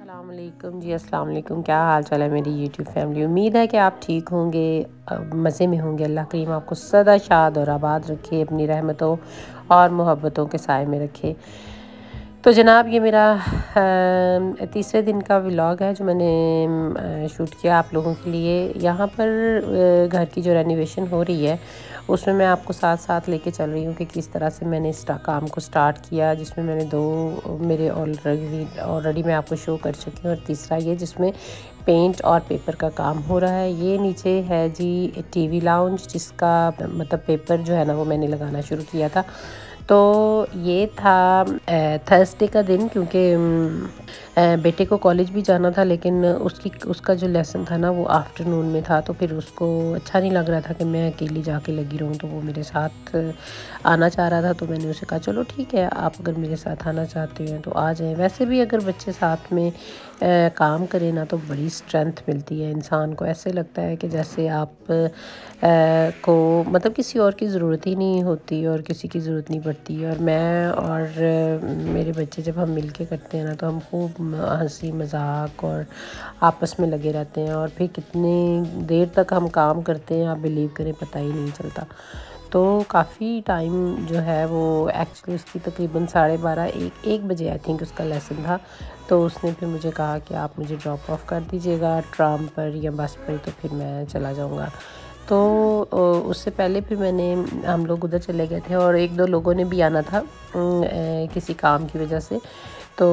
अस्सलामुअलैकुम जी। अस्सलामुअलैकुम। क्या हाल चाल है मेरी यूट्यूब फैमिली। उम्मीद है कि आप ठीक होंगे, मज़े में होंगे। अल्लाह करीम आपको सदा शाद और आबाद रखे, अपनी रहमतों और मोहब्बतों के साए में रखे। तो जनाब ये मेरा तीसरे दिन का व्लॉग है जो मैंने शूट किया आप लोगों के लिए। यहाँ पर घर की जो रेनोवेशन हो रही है उसमें मैं आपको साथ साथ लेके चल रही हूँ कि किस तरह से मैंने इस काम को स्टार्ट किया, जिसमें मैंने दो मेरे ऑलरेडी मैं आपको शो कर चुकी हूँ, और तीसरा ये जिसमें पेंट और पेपर का काम हो रहा है। ये नीचे है जी टीवी लाउंज, जिसका मतलब पेपर जो है ना वो मैंने लगाना शुरू किया था। तो ये था थर्सडे का दिन, क्योंकि बेटे को कॉलेज भी जाना था, लेकिन उसका जो लेसन था ना वो आफ्टरनून में था, तो फिर उसको अच्छा नहीं लग रहा था कि मैं अकेली जाके लगी रहूँ। तो वो मेरे साथ आना चाह रहा था, तो मैंने उसे कहा चलो ठीक है, आप अगर मेरे साथ आना चाहते हैं तो आ जाएं। वैसे भी अगर बच्चे साथ में काम करें ना तो बड़ी स्ट्रेंथ मिलती है इंसान को। ऐसे लगता है कि जैसे आप को मतलब किसी और की ज़रूरत ही नहीं होती और किसी की ज़रूरत नहीं पड़ती। और मैं और मेरे बच्चे जब हम मिल के करते हैं ना तो हम खूब हंसी मजाक और आपस में लगे रहते हैं, और फिर कितनी देर तक हम काम करते हैं आप बिलीव करें पता ही नहीं चलता। तो काफ़ी टाइम जो है वो एक्चुअली उसकी तकरीबन 12:30 एक बजे आई थिंक उसका लेसन था। तो उसने फिर मुझे कहा कि आप मुझे ड्रॉप ऑफ कर दीजिएगा ट्राम पर या बस पर, तो फिर मैं चला जाऊँगा। तो उससे पहले फिर हम लोग उधर चले गए थे, और एक दो लोगों ने भी आना था किसी काम की वजह से। तो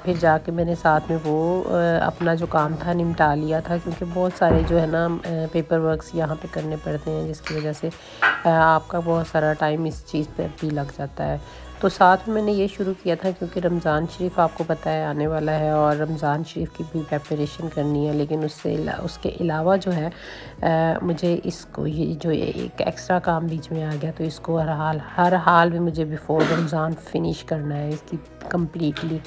फिर जाके मैंने साथ में वो अपना जो काम था निपटा लिया था, क्योंकि बहुत सारे जो है ना पेपर वर्क्स यहाँ पे करने पड़ते हैं, जिसकी वजह से आपका बहुत सारा टाइम इस चीज़ पे भी लग जाता है। तो साथ में मैंने ये शुरू किया था क्योंकि रमज़ान शरीफ आपको पता है आने वाला है, और रमज़ान शरीफ की भी प्रेपरेशन करनी है। लेकिन उसके अलावा जो है मुझे इसको ये जो एक एक्स्ट्रा काम बीच में आ गया, तो इसको हर हाल में मुझे बिफ़ोर रमज़ान फिनिश करना है इसकी कम्प्लीटली।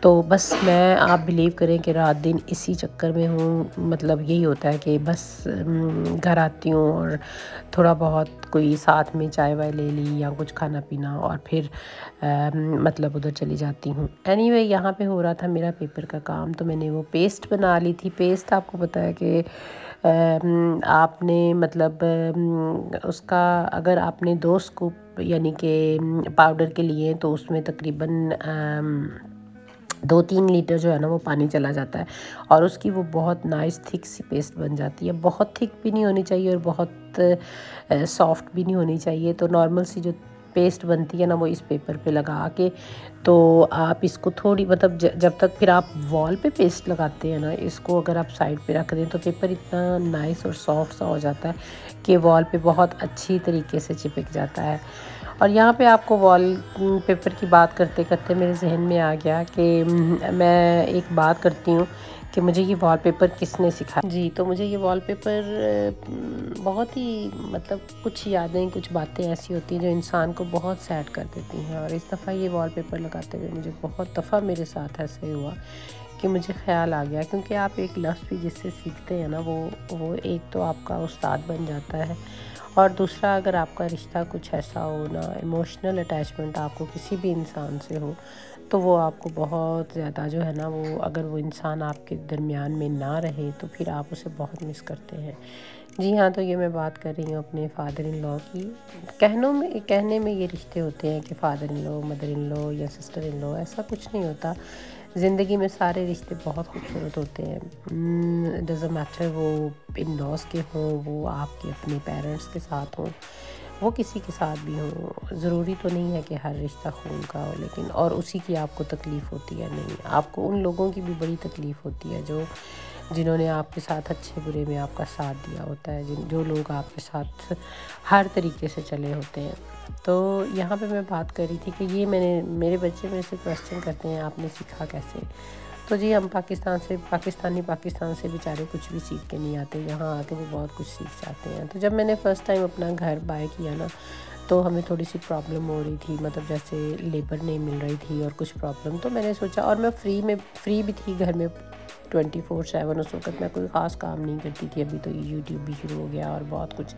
तो बस मैं आप बिलीव करें कि रात दिन इसी चक्कर में हूँ। मतलब यही होता है कि बस घर आती हूँ और थोड़ा बहुत कोई साथ में चाय वाय ले ली या कुछ खाना पीना, और फिर मतलब उधर चली जाती हूँ। एनीवे यहाँ पे हो रहा था मेरा पेपर का काम, तो मैंने वो पेस्ट बना ली थी। पेस्ट आपको पता है कि आपने मतलब उसका अगर आपने 2 स्कूप यानी कि पाउडर के लिए, तो उसमें तकरीबन 2-3 लीटर जो है ना वो पानी चला जाता है, और उसकी वो बहुत नाइस थिक सी पेस्ट बन जाती है। बहुत थिक भी नहीं होनी चाहिए और बहुत सॉफ्ट भी नहीं होनी चाहिए। तो नॉर्मल सी जो पेस्ट बनती है ना वो इस पेपर पे लगा के, तो आप इसको थोड़ी मतलब जब तक फिर आप वॉल पे पेस्ट लगाते हैं ना, इसको अगर आप साइड पे रख दें तो पेपर इतना नाइस और सॉफ्ट सा हो जाता है कि वॉल पे बहुत अच्छी तरीके से चिपक जाता है। और यहाँ पे आपको वॉल पेपर की बात करते करते मेरे जहन में आ गया कि मैं एक बात करती हूँ कि मुझे ये वॉलपेपर किसने सिखाया जी। तो मुझे ये वॉलपेपर बहुत ही मतलब कुछ यादें कुछ बातें ऐसी होती हैं जो इंसान को बहुत सैड कर देती हैं। और इस दफ़ा ये वॉलपेपर लगाते हुए मुझे बहुत दफ़ा मेरे साथ ऐसे हुआ कि मुझे ख़्याल आ गया, क्योंकि आप एक लफ्ज़ भी जिससे सीखते हैं ना वो एक तो आपका उस्ताद बन जाता है, और दूसरा अगर आपका रिश्ता कुछ ऐसा हो ना, इमोशनल अटैचमेंट आपको किसी भी इंसान से हो, तो वो आपको बहुत ज़्यादा जो है ना वो अगर वो इंसान आपके दरमियान में ना रहे तो फिर आप उसे बहुत मिस करते हैं। जी हाँ, तो ये मैं बात कर रही हूँ अपने फादर इन लॉ की। कहने में ये रिश्ते होते हैं कि father in law, mother in law या सिस्टर इन लॉ, ऐसा कुछ नहीं होता। ज़िंदगी में सारे रिश्ते बहुत खूबसूरत होते हैं। डज़न्ट मैटर वो इन लॉज़ के हों, वो आपके अपने पेरेंट्स के साथ हों, वो किसी के साथ भी हो। ज़रूरी तो नहीं है कि हर रिश्ता खून का हो, लेकिन और उसी की आपको तकलीफ़ होती है, नहीं, आपको उन लोगों की भी बड़ी तकलीफ़ होती है जिन्होंने आपके साथ अच्छे बुरे में आपका साथ दिया होता है, जो लोग आपके साथ हर तरीके से चले होते हैं। तो यहाँ पे मैं बात कर रही थी कि ये मेरे बच्चे मेरे से क्वेश्चन करते हैं आपने सीखा कैसे। तो जी हम पाकिस्तान से बेचारे कुछ भी सीख के नहीं आते, यहाँ आके वो बहुत कुछ सीख जाते हैं। तो जब मैंने फ़र्स्ट टाइम अपना घर बाय किया ना, तो हमें थोड़ी सी प्रॉब्लम हो रही थी, मतलब जैसे लेबर नहीं मिल रही थी और कुछ प्रॉब्लम। तो मैंने सोचा, और मैं फ्री भी थी घर में 24/7। उस वक्त मैं कोई ख़ास काम नहीं करती थी, अभी तो यूट्यूब भी शुरू हो गया और बहुत कुछ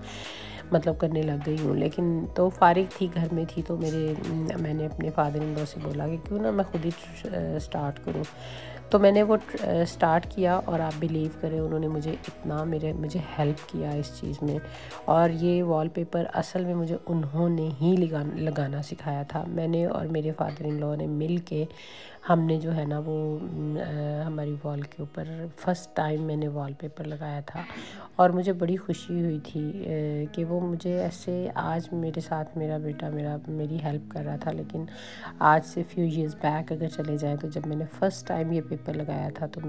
मतलब करने लग गई हूँ। लेकिन तो फ़ारिग थी, घर में थी, तो मैंने अपने फादर इन लॉ से बोला कि क्यों ना मैं ख़ुद ही स्टार्ट करूँ। तो मैंने वो स्टार्ट किया और आप बिलीव करें उन्होंने मुझे हेल्प किया इस चीज़ में। और ये वॉलपेपर असल में मुझे उन्होंने ही लगाना सिखाया था। मैंने और मेरे फादर इन लॉ ने मिल के हमने जो है ना वो हमारी वॉल के ऊपर फ़र्स्ट टाइम मैंने वॉलपेपर लगाया था। और मुझे बड़ी खुशी हुई थी कि वो मुझे ऐसे आज मेरे साथ मेरा बेटा मेरी हेल्प कर रहा था। लेकिन आज से फ्यू इयर्स बैक अगर चले जाएँ तो जब मैंने फ़र्स्ट टाइम ये पेपर लगाया था तो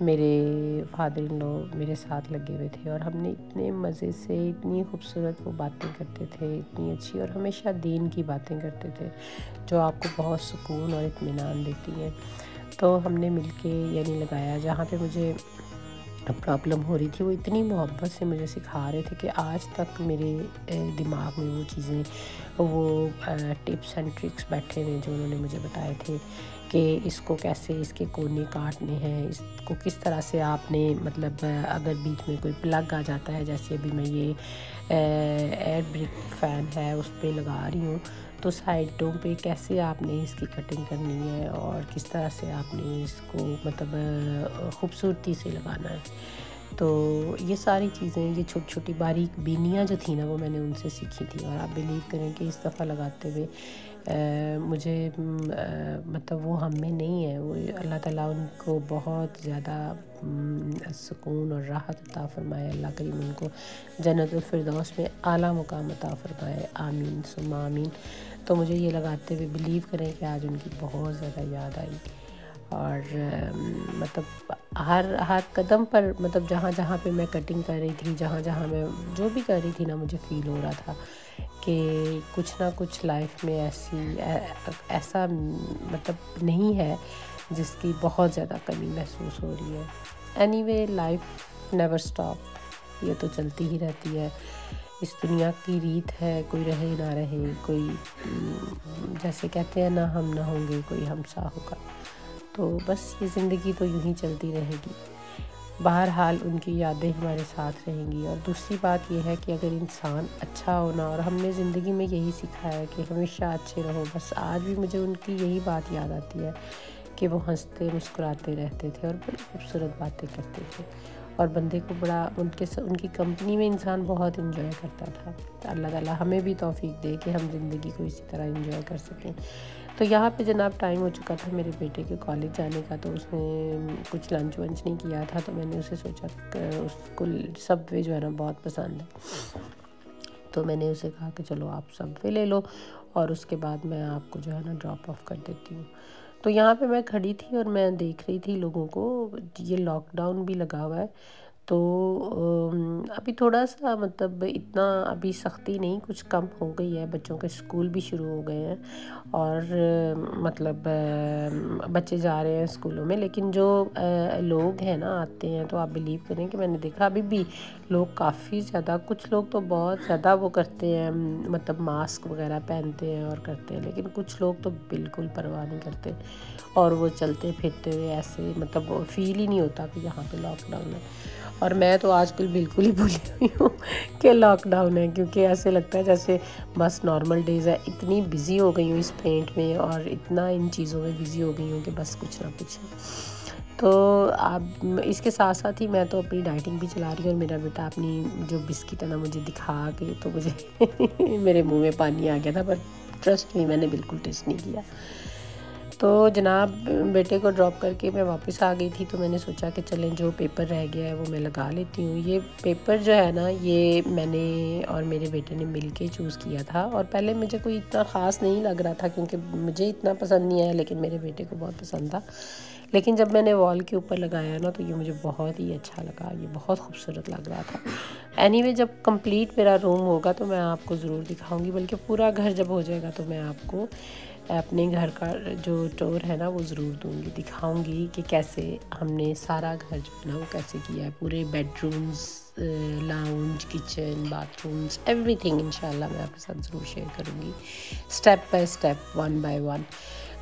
मेरे फादर इन लॉ मेरे साथ लगे हुए थे और हमने इतने मज़े से, इतनी खूबसूरत वो बातें करते थे, इतनी अच्छी, और हमेशा दीन की बातें करते थे जो आपको बहुत सुकून और इत्मीनान देती है। तो हमने मिलके यानी लगाया। जहाँ पे मुझे प्रॉब्लम हो रही थी वो इतनी मोहब्बत से मुझे सिखा रहे थे कि आज तक मेरे दिमाग में वो चीज़ें, वो टिप्स एंड ट्रिक्स बैठे हुए जो उन्होंने मुझे बताए थे कि इसको कैसे, इसके कोने काटने हैं, इसको किस तरह से आपने मतलब अगर बीच में कोई प्लग आ जाता है, जैसे अभी मैं ये एयर ब्रिक फ़ैन है उस पर लगा रही हूँ, तो साइडों पे कैसे आपने इसकी कटिंग करनी है और किस तरह से आपने इसको मतलब ख़ूबसूरती से लगाना है। तो ये सारी चीज़ें, ये छोटी छोटी बारीक बीनियाँ जो थी ना वो मैंने उनसे सीखी थी। और आप बिलीव करें कि इस दफ़ा लगाते हुए मुझे मतलब वो हम में नहीं है, वो अल्लाह ताला उनको बहुत ज़्यादा सुकून और राहत अता फ़रमाए। अल्लाह करीम उनको जन्नतुल फिरदौस में आला मुकाम अता फ़रमाए, आमीन सुम्मा आमीन। तो मुझे ये लगाते हुए बिलीव करें कि आज उनकी बहुत ज़्यादा याद आई। और मतलब हर कदम पर, मतलब जहाँ जहाँ पे मैं कटिंग कर रही थी, जहाँ जहाँ मैं जो भी कर रही थी ना, मुझे फ़ील हो रहा था कि कुछ ना कुछ लाइफ में ऐसा मतलब नहीं है जिसकी बहुत ज़्यादा कमी महसूस हो रही है। एनीवे, लाइफ नेवर स्टॉप, ये तो चलती ही रहती है। इस दुनिया की रीत है, कोई रहे ना रहे, कोई जैसे कहते हैं ना हम ना होंगे कोई हमसा होगा। तो बस ये ज़िंदगी तो यूँ ही चलती रहेगी। बहरहाल उनकी यादें हमारे साथ रहेंगी। और दूसरी बात ये है कि अगर इंसान अच्छा होना, और हमने ज़िंदगी में यही सीखा है कि हमेशा अच्छे रहो। बस आज भी मुझे उनकी यही बात याद आती है कि वो हंसते मुस्कुराते रहते थे और बड़ी खूबसूरत बातें करते थे और बंदे को बड़ा उनकी कंपनी में इंसान बहुत इंजॉय करता था। तो अल्लाह ताला हमें भी तौफीक दे कि हम ज़िंदगी को इसी तरह इंजॉय कर सकें। तो यहाँ पे जनाब टाइम हो चुका था मेरे बेटे के कॉलेज जाने का, तो उसने कुछ लंच वंच नहीं किया था, तो मैंने उसे सोचा उसको सबवे जो है ना बहुत पसंद है, तो मैंने उसे कहा कि चलो आप सबवे ले लो और उसके बाद मैं आपको जो है ना ड्रॉप ऑफ कर देती हूँ। तो यहाँ पे मैं खड़ी थी और मैं देख रही थी लोगों को। ये लॉकडाउन भी लगा हुआ है, तो अभी थोड़ा सा मतलब इतना अभी सख्ती नहीं, कुछ कम हो गई है। बच्चों के स्कूल भी शुरू हो गए हैं और मतलब बच्चे जा रहे हैं स्कूलों में। लेकिन जो लोग हैं ना आते हैं, तो आप बिलीव करें कि मैंने देखा अभी भी लोग काफ़ी ज़्यादा, कुछ लोग तो बहुत ज़्यादा वो करते हैं, मतलब मास्क वगैरह पहनते हैं और करते हैं, लेकिन कुछ लोग तो बिल्कुल परवाह नहीं करते और वो चलते फिरते हुए ऐसे, मतलब फ़ील ही नहीं होता कि यहाँ पे लॉकडाउन है। और मैं तो आजकल बिल्कुल ही भूली हुई हूँ कि लॉकडाउन है, क्योंकि ऐसे लगता है जैसे बस नॉर्मल डेज़ है। इतनी बिज़ी हो गई हूँ इस पेंट में और इतना इन चीज़ों में बिज़ी हो गई हूँ कि बस कुछ ना कुछ। तो आप इसके साथ साथ ही मैं तो अपनी डाइटिंग भी चला रही हूँ। और मेरा बेटा अपनी जो बिस्किट है ना मुझे दिखा के, तो मुझे मेरे मुँह में पानी आ गया था, पर ट्रस्ट में मैंने बिल्कुल टेस्ट नहीं किया। तो जनाब बेटे को ड्रॉप करके मैं वापस आ गई थी, तो मैंने सोचा कि चलें जो पेपर रह गया है वो मैं लगा लेती हूँ। ये पेपर जो है ना, ये मैंने और मेरे बेटे ने मिलके चूज़ किया था और पहले मुझे कोई इतना ख़ास नहीं लग रहा था क्योंकि मुझे इतना पसंद नहीं आया, लेकिन मेरे बेटे को बहुत पसंद था। लेकिन जब मैंने वॉल के ऊपर लगाया ना, तो ये मुझे बहुत ही अच्छा लगा, ये बहुत खूबसूरत लग रहा था। एनीवे, जब कंप्लीट मेरा रूम होगा तो मैं आपको ज़रूर दिखाऊंगी, बल्कि पूरा घर जब हो जाएगा तो मैं आपको अपने घर का जो टूर है ना वो ज़रूर दूंगी, दिखाऊंगी कि कैसे हमने सारा घर जो है ना वो कैसे किया है। पूरे bedrooms, lounge, kitchen, bathrooms, everything इंशाल्लाह मैं आपके साथ ज़रूर शेयर करूंगी, step by step, one by one.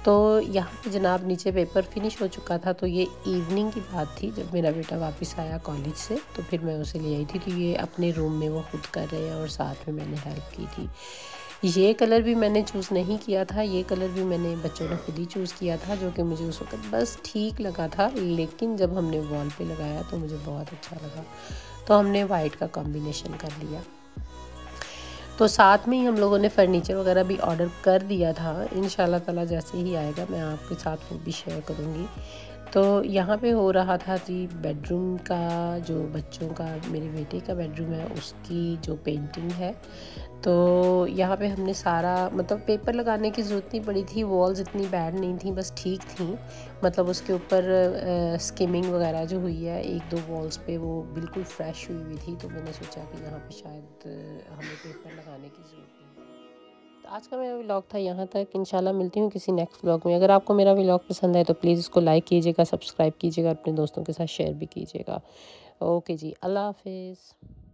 तो यहाँ पे जनाब नीचे पेपर फिनिश हो चुका था। तो ये इवनिंग की बात थी जब मेरा बेटा वापस आया कॉलेज से, तो फिर मैं उसे ले आई थी। तो ये अपने रूम में वो खुद कर रहे हैं और साथ में मैंने हेल्प की थी। ये कलर भी मैंने चूज़ नहीं किया था, ये कलर भी मैंने बच्चों ने खुद ही चूज़ किया था, जो कि मुझे उस वक्त बस ठीक लगा था। लेकिन जब हमने वॉल पे लगाया तो मुझे बहुत अच्छा लगा, तो हमने वाइट का कॉम्बिनेशन कर लिया। तो साथ में ही हम लोगों ने फ़र्नीचर वगैरह भी ऑर्डर कर दिया था। इंशाल्लाह ताला जैसे ही आएगा मैं आपके साथ वो भी शेयर करूँगी। तो यहाँ पे हो रहा था जी बेडरूम का, जो बच्चों का, मेरे बेटे का बेडरूम है उसकी जो पेंटिंग है। तो यहाँ पे हमने सारा मतलब पेपर लगाने की ज़रूरत नहीं पड़ी थी, वॉल्स इतनी बैड नहीं थी, बस ठीक थी। मतलब उसके ऊपर स्किमिंग वगैरह जो हुई है एक दो वॉल्स पे वो बिल्कुल फ्रेश हुई हुई थी। तो मैंने सोचा कि यहाँ पे शायद हमें पेपर लगाने की ज़रूरत नहीं। तो आज का मेरा व्लॉग था यहाँ तक। इंशाल्लाह मिलती हूँ किसी नेक्स्ट व्लॉग में। अगर आपको मेरा व्लॉग पसंद आए तो प्लीज़ इसको लाइक कीजिएगा, सब्सक्राइब कीजिएगा, अपने दोस्तों के साथ शेयर भी कीजिएगा। ओके जी, अल्लाह हाफिज़।